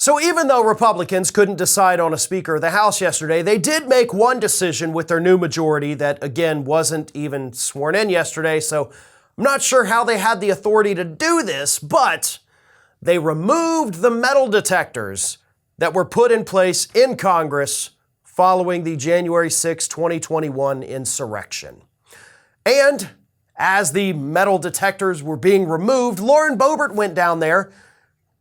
So even though Republicans couldn't decide on a Speaker of the House yesterday, they did make one decision with their new majority that, again, wasn't even sworn in yesterday. So I'm not sure how they had the authority to do this, but they removed the metal detectors that were put in place in Congress following the January 6, 2021 insurrection. And as the metal detectors were being removed, Lauren Boebert went down there,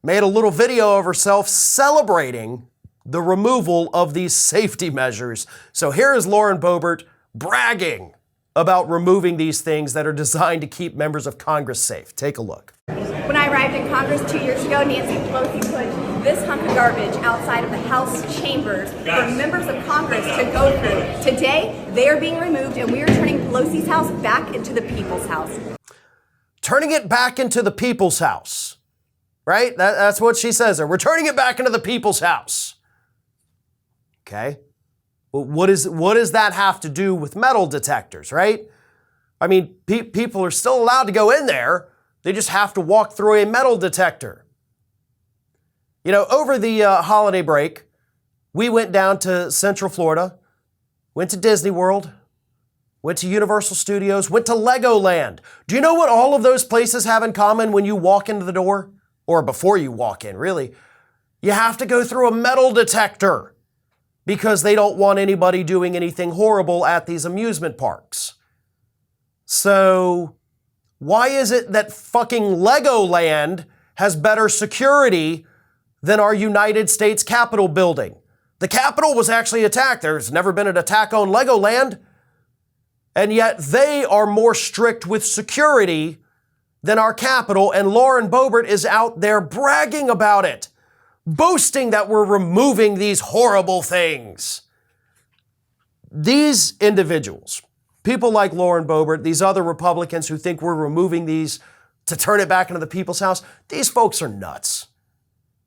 made a little video of herself celebrating the removal of these safety measures. So here is Lauren Boebert bragging about removing these things that are designed to keep members of Congress safe. Take a look. When I arrived in Congress 2 years ago, Nancy Pelosi put this hunk of garbage outside of the House chambers for members of Congress to go through. Today, they are being removed, and we are turning Pelosi's house back into the people's house. Turning it back into the people's house. Right? That's what she says there. We're turning it back into the people's house. Okay. Well, what does that have to do with metal detectors, right? I mean, people are still allowed to go in there. They just have to walk through a metal detector. You know, over the holiday break, we went down to Central Florida, went to Disney World, went to Universal Studios, went to Legoland. Do you know what all of those places have in common when you walk into the door? Or before you walk in, really? You have to go through a metal detector because they don't want anybody doing anything horrible at these amusement parks. So why is it that fucking Legoland has better security than our United States Capitol building? The Capitol was actually attacked. There's never been an attack on Legoland. And yet they are more strict with security than our Capitol, and Lauren Boebert is out there bragging about it, boasting that we're removing these horrible things. These individuals, people like Lauren Boebert, these other Republicans who think we're removing these to turn it back into the people's house, these folks are nuts,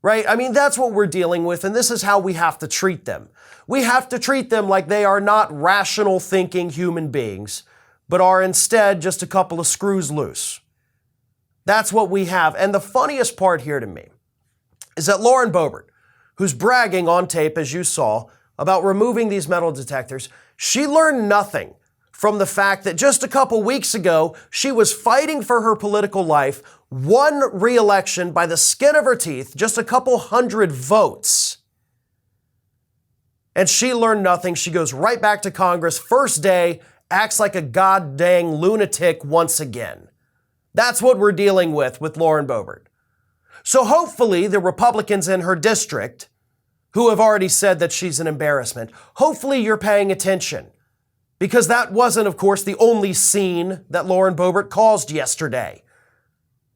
right? I mean, that's what we're dealing with, and this is how we have to treat them. We have to treat them like they are not rational thinking human beings, but are instead just a couple of screws loose. That's what we have. And the funniest part here to me is that Lauren Boebert, who's bragging on tape, as you saw, about removing these metal detectors, she learned nothing from the fact that just a couple weeks ago, she was fighting for her political life, won re-election by the skin of her teeth, just a couple hundred votes. And she learned nothing. She goes right back to Congress, first day, acts like a goddamn lunatic once again. That's what we're dealing with Lauren Boebert. So hopefully the Republicans in her district, who have already said that she's an embarrassment, hopefully you're paying attention. Because that wasn't, of course, the only scene that Lauren Boebert caused yesterday.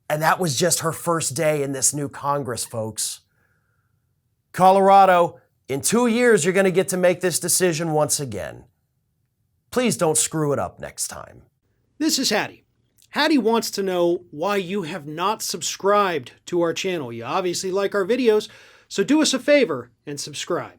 And that was just her first day in this new Congress, folks. Colorado, in 2 years, you're going to get to make this decision once again. Please don't screw it up next time. This is Hattie. Hattie wants to know why you have not subscribed to our channel. You obviously like our videos, so do us a favor and subscribe.